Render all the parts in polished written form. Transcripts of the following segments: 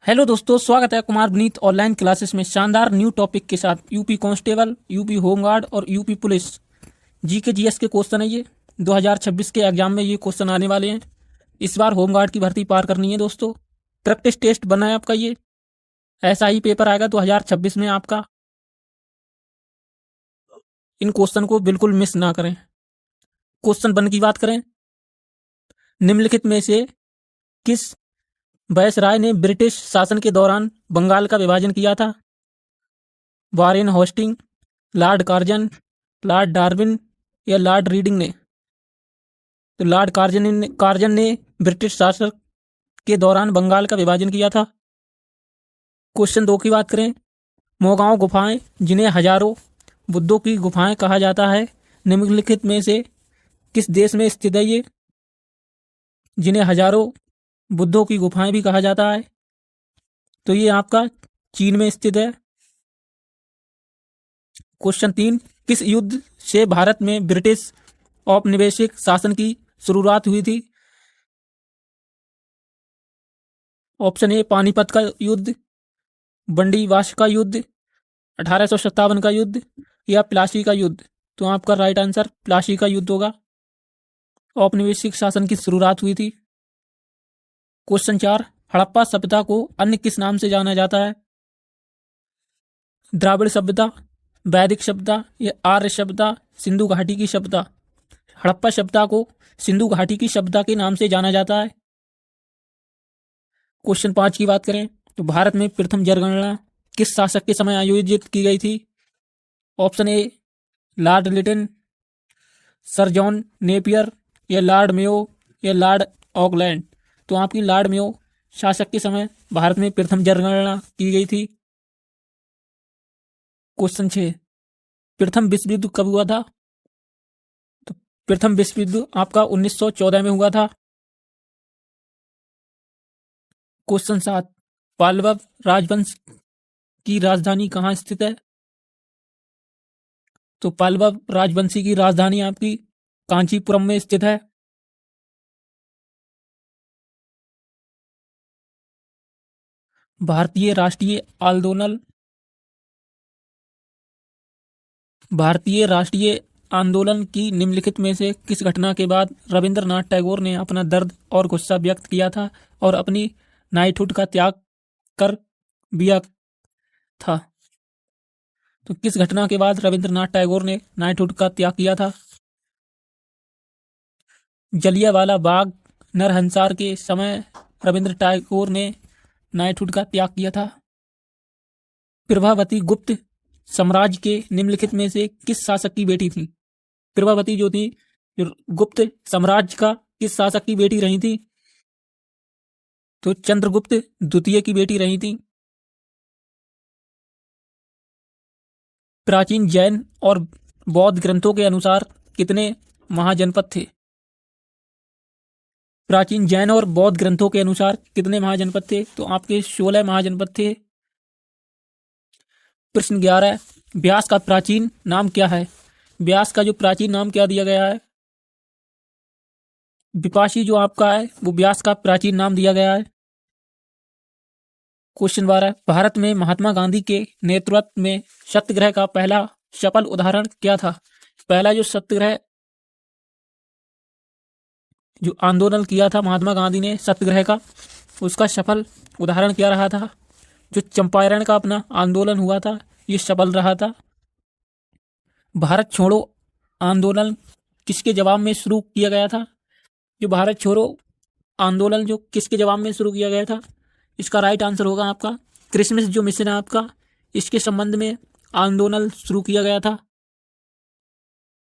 Hello दोस्तों, स्वागत है कुमार विनीत ऑनलाइन क्लासेस में शानदार न्यू टॉपिक के साथ। यूपी कांस्टेबल, यूपी होमगार्ड और यूपी पुलिस जीके जीएस के क्वेश्चन है ये 2026 के एग्जाम में ये क्वेश्चन आने वाले हैं। इस बार होमगार्ड की भर्ती पार करनी है दोस्तों। प्रैक्टिस टेस्ट बना है आपका ये। ऐसा ही पेपर आएगा 2026 में आपका। इन क्वेश्चन को बिल्कुल मिस ना करें। क्वेश्चन 1 की बात करें, निम्नलिखित में से किस वायसराय ने ब्रिटिश शासन के दौरान बंगाल का विभाजन किया था? Warren hosting, Lord Curzon, Lord Darwin या लॉर्ड रीडिंग ने? तो लॉर्ड कार्जन ने ब्रिटिश शासन के दौरान बंगाल का विभाजन किया था। क्वेश्चन 2 की बात करें, मोगांव गुफाएं जिन्हें हजारों बुद्धों की गुफाएं कहा जाता है, निम्नलिखित में से किस देश में स्थित है ये? जिन्हें हजारों बुद्धों की गुफाएं भी कहा जाता है, तो ये आपका चीन में स्थित है। क्वेश्चन 3, किस युद्ध से भारत में ब्रिटिश औपनिवेशिक शासन की शुरुआत हुई थी? ऑप्शन ए पानीपत का युद्ध, बंडीवाश का युद्ध, 1857 का युद्ध या प्लासी का युद्ध? तो आपका राइट आंसर प्लासी का युद्ध होगा। औपनिवेशिक शासन की शुरुआत हुई थी। क्वेश्चन 4, हड़प्पा सभ्यता को अन्य किस नाम से जाना जाता है? द्राविड़ सभ्यता, वैदिक सभ्यता या आर्य सभ्यता, सिंधु घाटी की सभ्यता? हड़प्पा सभ्यता को सिंधु घाटी की सभ्यता के नाम से जाना जाता है। क्वेश्चन 5 की बात करें तो भारत में प्रथम जनगणना किस शासक के समय आयोजित की गई थी? Option A Lord Lytton, sir John Napier या लॉर्ड मेयो या लॉर्ड ऑकलैंड? तो आपकी लॉर्ड मेयो शासक के समय भारत में प्रथम जनगणना की गई थी। क्वेश्चन 6, प्रथम विश्व युद्ध कब हुआ था? तो प्रथम विश्व युद्ध आपका 1914 में हुआ था। क्वेश्चन 7, पल्लव राजवंश की राजधानी कहाँ स्थित है? तो पल्लव राजवंशी की राजधानी आपकी कांचीपुरम में स्थित है। भारतीय राष्ट्रीय आंदोलन भारतीय राष्ट्रीय आंदोलन की निम्नलिखित में से किस घटना के बाद रविंद्रनाथ टैगोर ने अपना दर्द और गुस्सा व्यक्त किया था और अपनी नाइटहुड का त्याग कर दिया था? तो किस घटना के बाद रविंद्रनाथ टैगोर ने नाइटहुड का त्याग किया था? जलियांवाला बाग नरसंहार के समय रविंद्र टैगोर ने नाइटहुड का त्याग किया था। प्रभावती गुप्त साम्राज्य के निम्नलिखित में से किस शासक की बेटी थी? प्रभावती जो थी गुप्त साम्राज्य का किस शासक की बेटी रही थी? तो चंद्रगुप्त द्वितीय की बेटी रही थी। प्राचीन जैन और बौद्ध ग्रंथों के अनुसार कितने महाजनपद थे? प्राचीन जैन और बौद्ध ग्रंथों के अनुसार कितने महाजनपद थे? तो आपके 16 महाजनपद थे। प्रश्न 11, व्यास का प्राचीन नाम क्या है? व्यास का जो प्राचीन नाम क्या दिया गया है? विपाशी जो आपका है वो व्यास का प्राचीन नाम दिया गया है। क्वेश्चन 12, भारत में महात्मा गांधी के नेतृत्व में सत्याग्रह का पहला सफल उदाहरण क्या था? पहला जो सत्याग्रह जो आंदोलन किया था महात्मा गांधी ने सत्याग्रह का, उसका सफल उदाहरण क्या रहा था? जो चंपारण का अपना आंदोलन हुआ था ये सफल रहा था। भारत छोड़ो आंदोलन किसके जवाब में शुरू किया गया था? जो भारत छोड़ो आंदोलन जो किसके जवाब में शुरू किया गया था? इसका राइट आंसर होगा आपका क्रिसमस जो मिशन है आपका, इसके संबंध में आंदोलन शुरू किया गया था।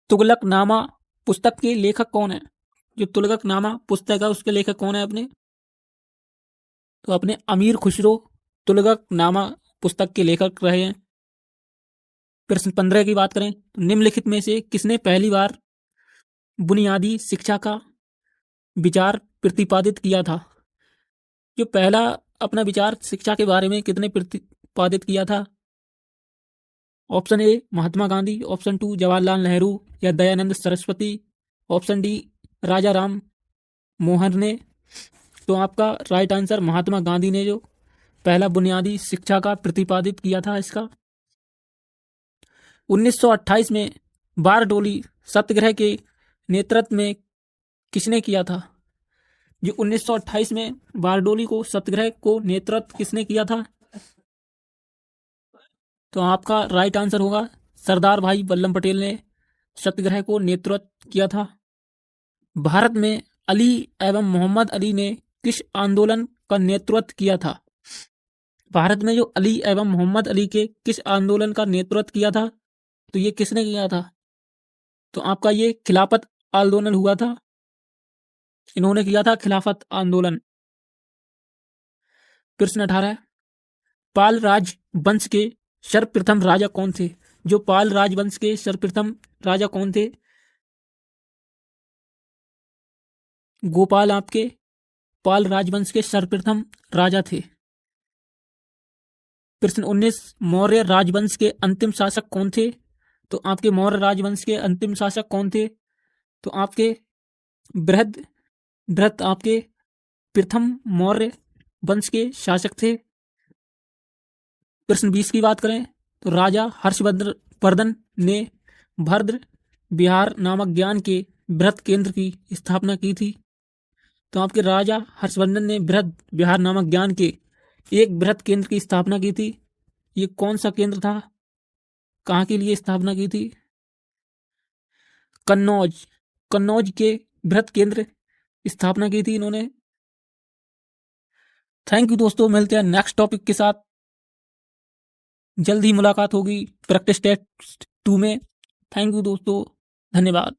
तुगलकनामा पुस्तक के लेखक कौन है? जो तुगलकनामा पुस्तक है उसके लेखक कौन है अपने? तो अपने अमीर खुसरो तुगलकनामा पुस्तक के लेखक रहे हैं। प्रश्न 15 की बात करें तो निम्नलिखित में से किसने पहली बार बुनियादी शिक्षा का विचार प्रतिपादित किया था? जो पहला अपना विचार शिक्षा के बारे में कितने प्रतिपादित किया था? Option A Mahatma Gandhi, option 2 Jawaharlal Nehru या दयानंद सरस्वती, ऑप्शन डी राजा राम मोहन ने? तो आपका राइट आंसर महात्मा गांधी ने जो पहला बुनियादी शिक्षा का प्रतिपादित किया था इसका। 1928 में बारडोली सत्याग्रह के नेतृत्व में किसने किया था? जो 1928 में बारडोली को सत्याग्रह को नेतृत्व किसने किया था? तो आपका राइट आंसर होगा सरदार भाई वल्लभ पटेल ने सत्याग्रह को नेतृत्व किया था। भारत में अली एवं मोहम्मद अली ने किस आंदोलन का नेतृत्व किया था? भारत में जो अली एवं मोहम्मद अली के किस आंदोलन का नेतृत्व किया था? तो ये किसने किया था? तो आपका ये खिलाफत आंदोलन हुआ था। इन्होंने किया था खिलाफत आंदोलन। प्रश्न 18, पाल राजवंश के सर्वप्रथम राजा कौन थे? जो पाल राजवंश के सर्वप्रथम राजा कौन थे? गोपाल आपके पाल राजवंश के सर्वप्रथम राजा थे। प्रश्न 19, मौर्य राजवंश के अंतिम शासक कौन थे? तो आपके मौर्य राजवंश के अंतिम शासक कौन थे? तो आपके बृहद्रथ आपके प्रथम मौर्य वंश के शासक थे। प्रश्न 20 की बात करें तो राजा हर्षवर्धन ने भद्र विहार नामक ज्ञान के बृहद केंद्र की स्थापना की थी। तो आपके राजा हर्षवर्धन ने बृहद विहार नामक ज्ञान के एक बृहद केंद्र की स्थापना की थी। ये कौन सा केंद्र था? कहाँ के लिए स्थापना की थी? कन्नौज के बृहद केंद्र स्थापना की थी इन्होंने। थैंक यू दोस्तों, मिलते हैं नेक्स्ट टॉपिक के साथ। जल्द ही मुलाकात होगी प्रैक्टिस टेस्ट 2 में। थैंक यू दोस्तों, धन्यवाद।